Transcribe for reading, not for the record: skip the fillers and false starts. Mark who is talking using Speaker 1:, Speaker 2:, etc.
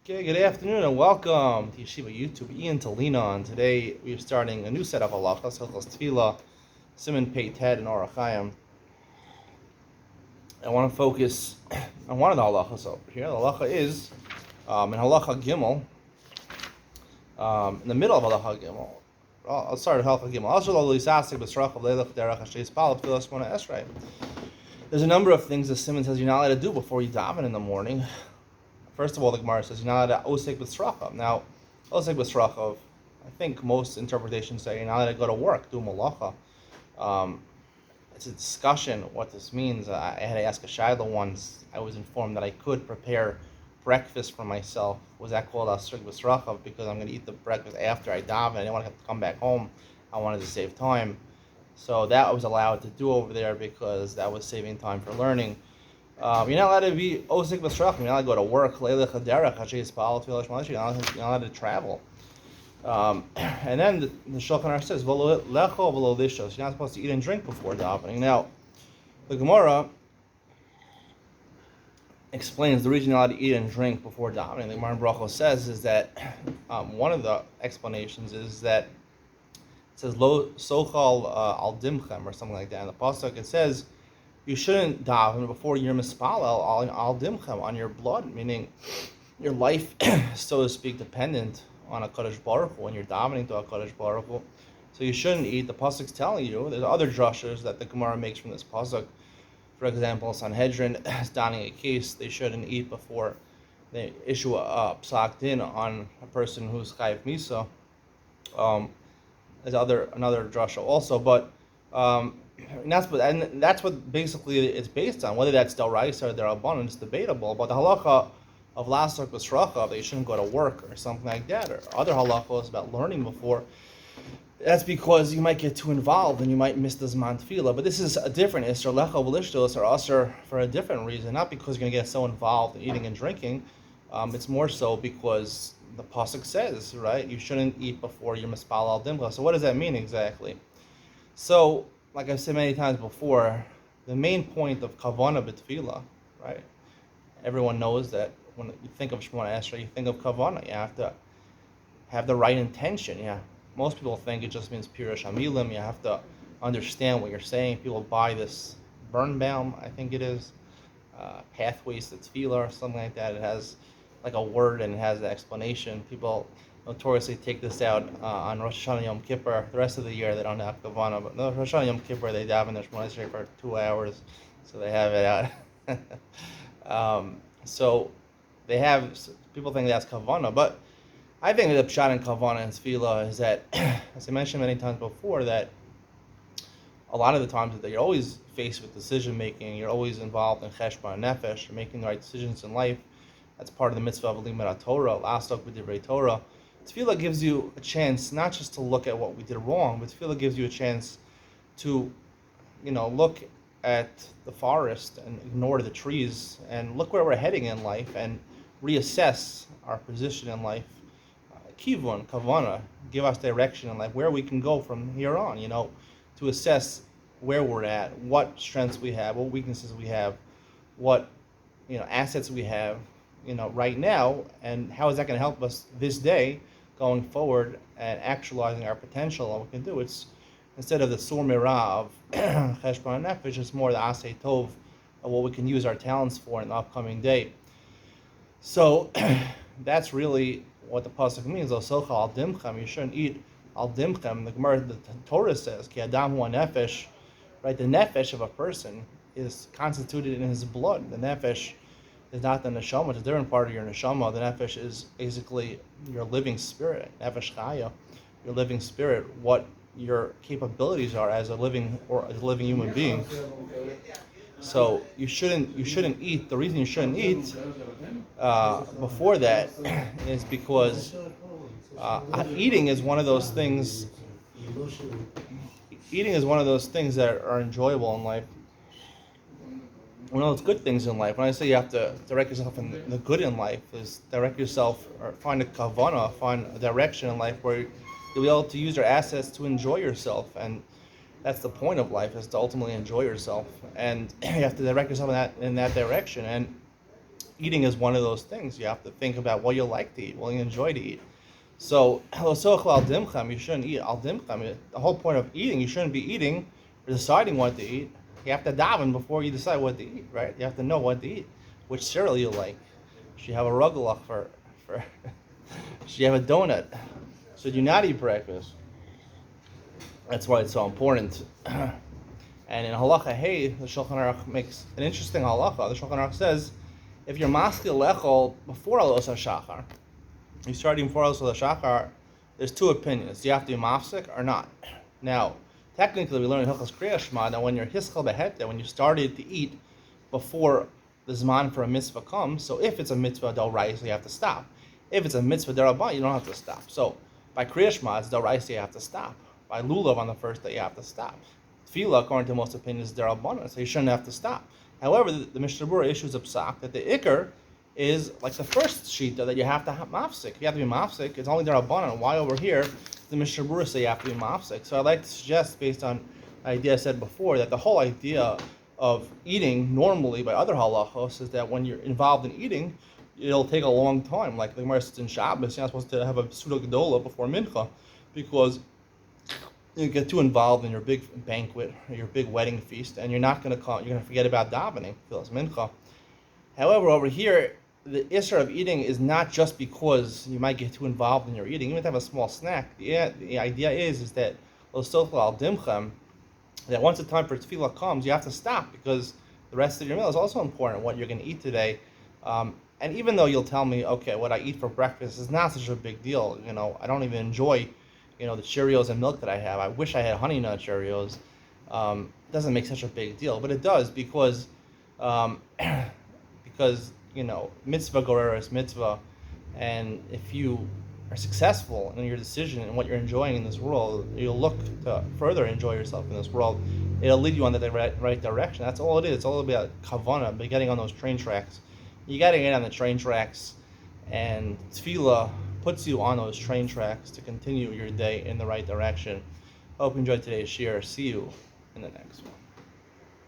Speaker 1: Okay, good afternoon and welcome to Yeshiva YouTube. Iyun to lean on. Today we are starting a new set of halachas, halachas tefillah, Simon Pei Ted and Orachayim. I want to focus on one of the halachas over here. The halacha is in halacha gimel, in the middle of halacha gimel. I'll start at halacha gimel. There's a number of things that Simon says you're not allowed to do before you daven in the morning. First of all, the Gemara says you're not allowed to osek b'srachav. Now, osek b'srachav, I think most interpretations say you're not allowed to go to work, do malacha. It's a discussion what this means. I had to ask a shayla once. I was informed that I could prepare breakfast for myself. Was that called osek b'srachav? Because I'm going to eat the breakfast after I daven. I didn't want to have to come back home. I wanted to save time. So that I was allowed to do over there because that was saving time for learning. You're not allowed to be osik b'srach. You're not allowed to go to work. You're not allowed to travel. And then the Shulchan Aruch says, "V'lo lecho v'lo lishos." You're not supposed to eat and drink before davening. Now, the Gemara explains the reason you're allowed to eat and drink before davening. The Gemara in Brachos says is that one of the explanations is that it says lo sochal al dimchem or something like that. In the pasuk it says you shouldn't daven before you're mispalel al dimchem, on your blood, meaning your life, so to speak, dependent on a Kadosh Baruch Hu when you're davening to a Kadosh Baruch Hu. So you shouldn't eat. The pasuk's telling you. There's other drushes that the Gemara makes from this pasuk. For example, Sanhedrin is donning a case. They shouldn't eat before they issue a psak din on a person who's chayiv misa. There's another drasha also, but and that's what basically it's based on. Whether that's Daraisa or Darabanan, it's debatable. But the halacha of lasok b'sracha, that you shouldn't go to work or something like that, or other halachos about learning before, that's because you might get too involved and you might miss the zman tefillah. But this is a different isser lecha v'lishtos or usher for a different reason, not because you're going to get so involved in eating and drinking. It's more so because the pasuk says, right, you shouldn't eat before you're mispal al dimcha. So what does that mean exactly? So, like I've said many times before, the main point of kavana b'tefillah, right? Everyone knows that when you think of Shemona Esrei, you think of kavana. You have to have the right intention. Yeah, most people think it just means pirush hamilim. You have to understand what you're saying. People buy this Birnbaum, I think it is, pathways to tefillah or something like that. It has like a word and it has an explanation. People notoriously take this out on Rosh Hashanah Yom Kippur. The rest of the year they don't have kavana, but no, Rosh Hashanah Yom Kippur they daven their Shemona Esrei for 2 hours, so they have it out. So they have, people think that's kavana, but I think the pshat in kavana and tefillah is that, as I mentioned many times before, that a lot of the times that you're always faced with decision making, you're always involved in cheshbon nefesh, you're making the right decisions in life. That's part of the mitzvah of limud Torah, lasok b'divrei Torah. Tefillah gives you a chance not just to look at what we did wrong, but tefillah gives you a chance to, look at the forest and ignore the trees and look where we're heading in life and reassess our position in life. Kivun, kavana, give us direction in life, where we can go from here on, to assess where we're at, what strengths we have, what weaknesses we have, what, assets we have, right now, and how is that going to help us this day going forward and actualizing our potential and what we can do. It's instead of the sur mirah of cheshbon nefesh, it's more the asay tov of what we can use our talents for in the upcoming day. So that's really what the pasuk means. Osocha al dimchem, you shouldn't eat al dimchem. The Gemara, the Torah says, ki adam hu nefesh, right? The nefesh of a person is constituted in his blood. The nefesh is not the neshama, it's a different part of your neshama. The nefesh is basically your living spirit, nefesh chaya, your living spirit, what your capabilities are as a living human being. So you shouldn't eat. The reason you shouldn't eat before that is because eating is one of those things. Eating is one of those things that are enjoyable in life. One of those good things in life. When I say you have to direct yourself in the good in life, is direct yourself or find a kavana, find a direction in life where you'll be able to use your assets to enjoy yourself. And that's the point of life, is to ultimately enjoy yourself. And you have to direct yourself in that direction. And eating is one of those things. You have to think about what you like to eat, what you enjoy to eat. So, you shouldn't eat al dimcham. The whole point of eating, you shouldn't be eating or deciding what to eat. You have to daven before you decide what to eat, right? You have to know what to eat, which cereal you like. Should you have a rugelach for should you have a donut? Should you not eat breakfast? That's why it's so important. And in halacha hey, the Shulchan Aruch makes an interesting halacha. The Shulchan Aruch says, if you're maskil lechol before alos hashachar, you start eating before alos hashachar, there's two opinions. Do you have to be mafsik or not? Now, technically, we learn in Hilchos Kriya Shema that when you're hiskal behete, when you started to eat before the zman for a mitzvah comes, so if it's a mitzvah d'oraisa, you have to stop. If it's a mitzvah d'rabban, you don't have to stop. So by Kriya Shema, it's d'oraisa, you have to stop. By lulav on the first day, you have to stop. Tefillah, according to most opinions, is d'rabbanan, so you shouldn't have to stop. However, the Mishnah Berurah issues a psak that the ikar is like the first shita that you have to have mafsik. You have to be mafsik. It's only d'rabbanan. Why over here the Mishnah Berurah say you have to be mafsik? So I'd like to suggest, based on the idea I said before, that the whole idea of eating normally by other halachos is that when you're involved in eating, it'll take a long time. Like the Gemara says in Shabbos, you're not supposed to have a suda gedola before mincha, because you get too involved in your big banquet or your big wedding feast, and you're going to forget about davening, because mincha. However, over here, the issur of eating is not just because you might get too involved in your eating. Even if you have a small snack, the idea is that l'sochel al dimchem, that once the time for tefillah comes, you have to stop, because the rest of your meal is also important, what you're going to eat today. And even though you'll tell me, okay, what I eat for breakfast is not such a big deal, I don't even enjoy, the Cheerios and milk that I have. I wish I had Honey Nut Cheerios. It doesn't make such a big deal, but it does, because mitzvah goreres mitzvah, and if you are successful in your decision and what you're enjoying in this world, you'll look to further enjoy yourself in this world. It'll lead you on the right direction. That's all it is. It's all about kavanah, but getting on those train tracks. You got to get on the train tracks, and tefillah puts you on those train tracks to continue your day in the right direction. Hope you enjoyed today's share. See you in the next one.